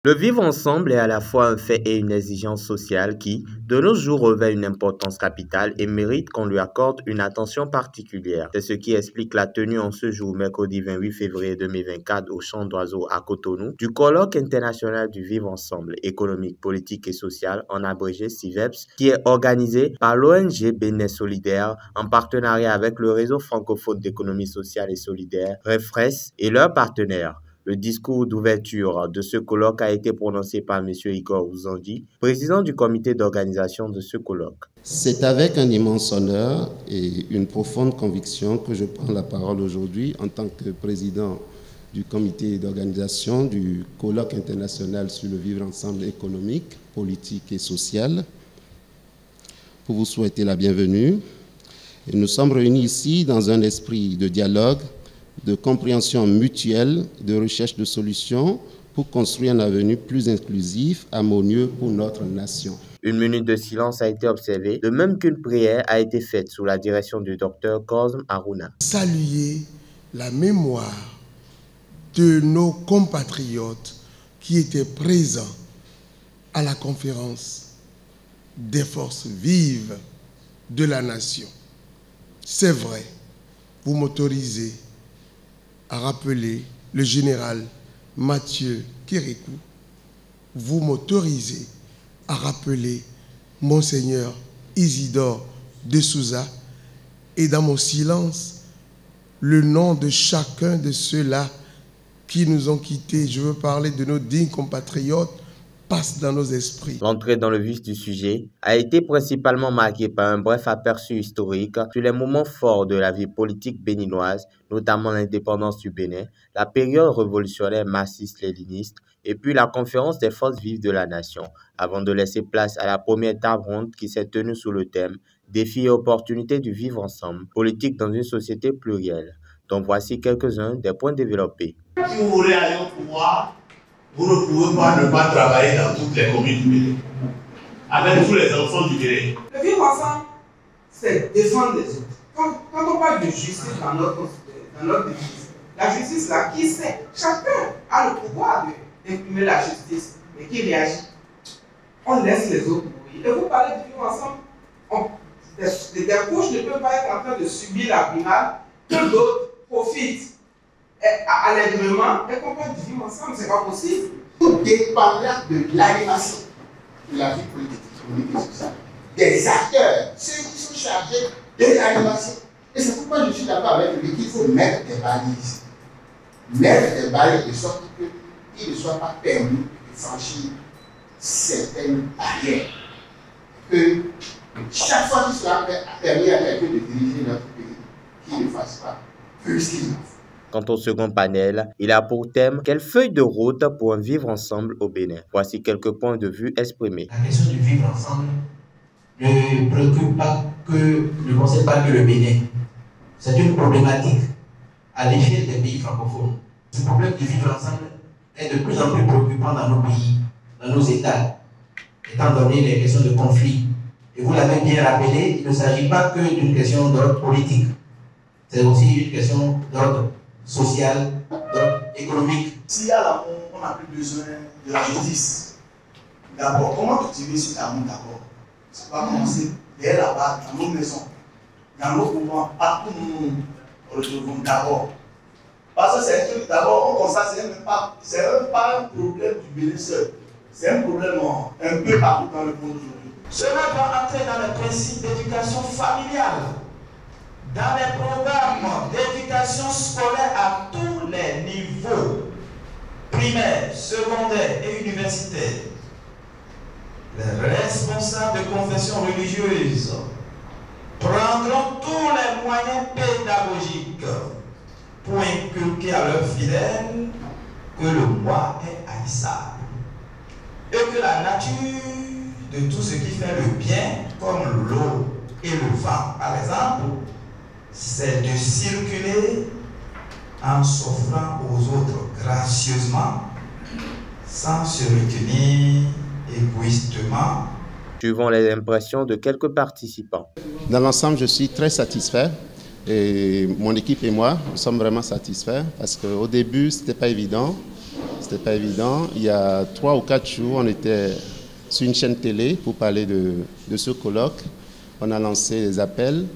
Le vivre ensemble est à la fois un fait et une exigence sociale qui, de nos jours, revêt une importance capitale et mérite qu'on lui accorde une attention particulière. C'est ce qui explique la tenue en ce jour, mercredi 28 février 2024, au Champ d'Oiseaux à Cotonou, du colloque international du vivre ensemble économique, politique et social, en abrégé CIVEPS, qui est organisé par l'ONG Bénin Solidaire en partenariat avec le réseau francophone d'économie sociale et solidaire, REFRES, et leurs partenaires. Le discours d'ouverture de ce colloque a été prononcé par M. Igor Ouzandi, président du comité d'organisation de ce colloque. C'est avec un immense honneur et une profonde conviction que je prends la parole aujourd'hui en tant que président du comité d'organisation du colloque international sur le vivre ensemble économique, politique et social pour vous souhaiter la bienvenue. Et nous sommes réunis ici dans un esprit de dialogue, de compréhension mutuelle, de recherche de solutions pour construire un avenir plus inclusif, harmonieux pour notre nation. Une minute de silence a été observée, de même qu'une prière a été faite sous la direction du docteur Cosme Aruna. Saluer la mémoire de nos compatriotes qui étaient présents à la conférence des forces vives de la nation. C'est vrai, vous m'autorisez à rappeler le général Mathieu Kérékou, vous m'autorisez à rappeler Monseigneur Isidore de Souza et dans mon silence, le nom de chacun de ceux-là qui nous ont quittés. Je veux parler de nos dignes compatriotes, passe dans nos esprits. L'entrée dans le vif du sujet a été principalement marquée par un bref aperçu historique sur les moments forts de la vie politique béninoise, notamment l'indépendance du Bénin, la période révolutionnaire marxiste-léniniste et puis la conférence des forces vives de la nation, avant de laisser place à la première table ronde qui s'est tenue sous le thème « Défis et opportunités du vivre ensemble, politique dans une société plurielle ». Donc voici quelques-uns des points développés. Si vous voulez aller au pouvoir, vous ne pouvez pas ne pas travailler dans toutes les communes du Bénin, avec tous les enfants du Bénin. Le vivre ensemble, c'est défendre les autres. Quand on parle de justice dans notre devise, la justice là, qui sait? Chacun a le pouvoir d'imprimer la justice, mais qui réagit? On laisse les autres mourir. Et vous parlez de vivre ensemble, des couches ne peuvent pas être en train de subir la brimade, que d'autres profitent allègrement et qu'on peut vivre ensemble, c'est pas possible. Tout dépendra de l'animation de la vie politique, économique et sociale. Des acteurs, ceux qui sont chargés de l'animation. Et c'est pourquoi je suis d'accord avec lui qu'il faut mettre des balises. Mettre des balises de sorte qu'il ne soit pas permis de franchir certaines barrières. Que chaque fois qu'il sera permis à quelqu'un de diriger notre pays, qu'il ne fasse pas plus qu'il en faut. Quant au second panel, il a pour thème « Quelle feuille de route pour un vivre ensemble au Bénin ?» Voici quelques points de vue exprimés. La question du vivre ensemble ne préoccupe pas que, ne concerne pas que le Bénin. C'est une problématique à l'échelle des pays francophones. Ce problème du vivre ensemble est de plus en plus préoccupant dans nos pays, dans nos États, étant donné les questions de conflit. Et vous l'avez bien rappelé, il ne s'agit pas que d'une question d'ordre politique. C'est aussi une question d'ordre social, d'ordre économique. S'il y a l'amour, on n'a plus besoin de la justice. D'abord, comment cultiver cet amour d'abord? Ça va commencer dès là-bas, dans nos maisons, dans nos mouvements, partout où nous retrouvons d'abord. Parce que c'est un truc, d'abord, on constate, c'est même pas un problème du Bénin seul. C'est un problème un peu partout dans le monde aujourd'hui. Cela doit entrer dans le principe d'éducation familiale, dans les programmes d'éducation scolaire à tous les niveaux, primaires, secondaires et universitaires. Les responsables de confessions religieuses prendront tous les moyens pédagogiques pour inculquer à leurs fidèles que le moi est haïssable et que la nature de tout ce qui fait le bien, comme l'eau et le vent par exemple, c'est de circuler en s'offrant aux autres gracieusement, sans se retenir égoïstement. Suivant les impressions de quelques participants. Dans l'ensemble, je suis très satisfait. Et mon équipe et moi, nous sommes vraiment satisfaits parce qu'au début, ce n'était pas évident. c'était pas évident. Il y a 3 ou 4 jours, on était sur une chaîne télé pour parler de ce colloque. On a lancé des appels,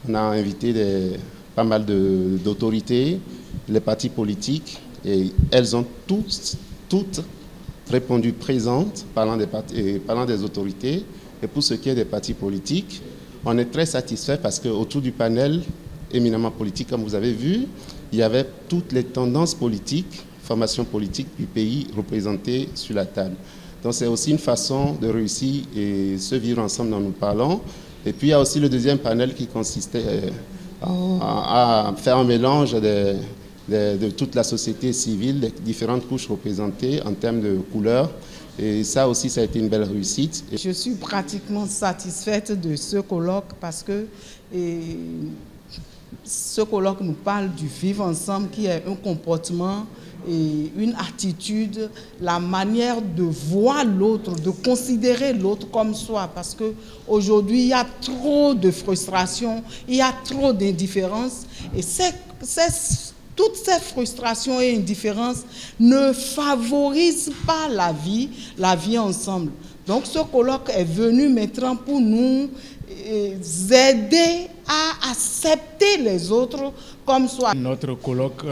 on a invité pas mal d'autorités, les partis politiques, et elles ont toutes répondu présentes, parlant des autorités. Et pour ce qui est des partis politiques, on est très satisfait parce qu'autour du panel éminemment politique, comme vous avez vu, il y avait toutes les tendances politiques, formations politiques du pays représentées sur la table. Donc c'est aussi une façon de réussir et se vivre ensemble dont nous parlons. Et puis il y a aussi le deuxième panel qui consistait à faire un mélange de toute la société civile, des différentes couches représentées en termes de couleurs. Et ça aussi, ça a été une belle réussite. Je suis pratiquement satisfaite de ce colloque parce que ce colloque nous parle du vivre ensemble qui est un comportement et une attitude, la manière de voir l'autre, de considérer l'autre comme soi. Parce qu'aujourd'hui, il y a trop de frustration, il y a trop d'indifférence. Et toutes ces frustrations et indifférences ne favorisent pas la vie ensemble. Donc ce colloque est venu maintenant pour nous aider à accepter les autres comme soi. Notre colloque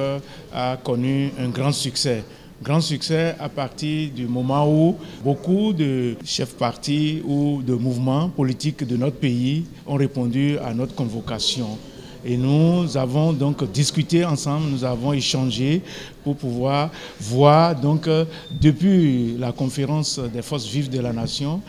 a connu un grand succès. Grand succès à partir du moment où beaucoup de chefs partis ou de mouvements politiques de notre pays ont répondu à notre convocation. Et nous avons donc discuté ensemble, nous avons échangé pour pouvoir voir donc depuis la conférence des forces vives de la nation,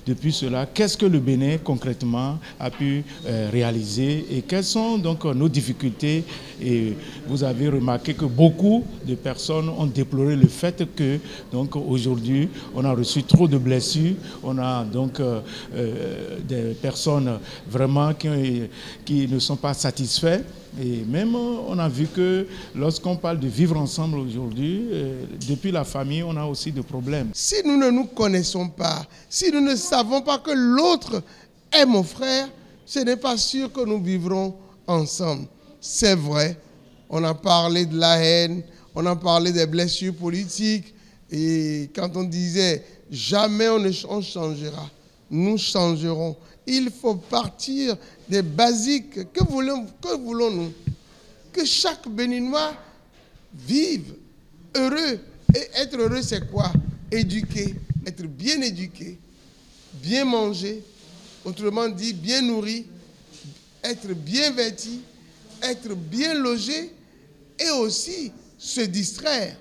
depuis cela, qu'est-ce que le Bénin concrètement a pu réaliser et quelles sont donc nos difficultés. Et vous avez remarqué que beaucoup de personnes ont déploré le fait que donc aujourd'hui on a reçu trop de blessures, on a donc des personnes vraiment qui ne sont pas satisfaits. Et même on a vu que lorsqu'on parle de vivre ensemble aujourd'hui, depuis la famille, on a aussi des problèmes. Si nous ne nous connaissons pas, si nous ne savons pas que l'autre est mon frère, ce n'est pas sûr que nous vivrons ensemble. C'est vrai, on a parlé de la haine, on a parlé des blessures politiques, et quand on disait jamais on changera, nous changerons. Il faut partir des basiques. Que voulons-nous? Que chaque Béninois vive heureux. Et être heureux, c'est quoi? Éduquer, être bien éduqué, bien manger, autrement dit, bien nourri, être bien vêtu, être bien logé et aussi se distraire.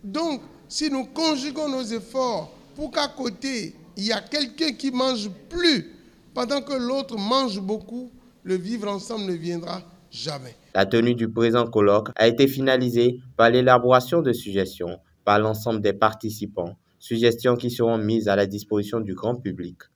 Donc, si nous conjuguons nos efforts pour qu'à côté, il y a quelqu'un qui mange plus, pendant que l'autre mange beaucoup, le vivre ensemble ne viendra jamais. La tenue du présent colloque a été finalisée par l'élaboration de suggestions par l'ensemble des participants, suggestions qui seront mises à la disposition du grand public.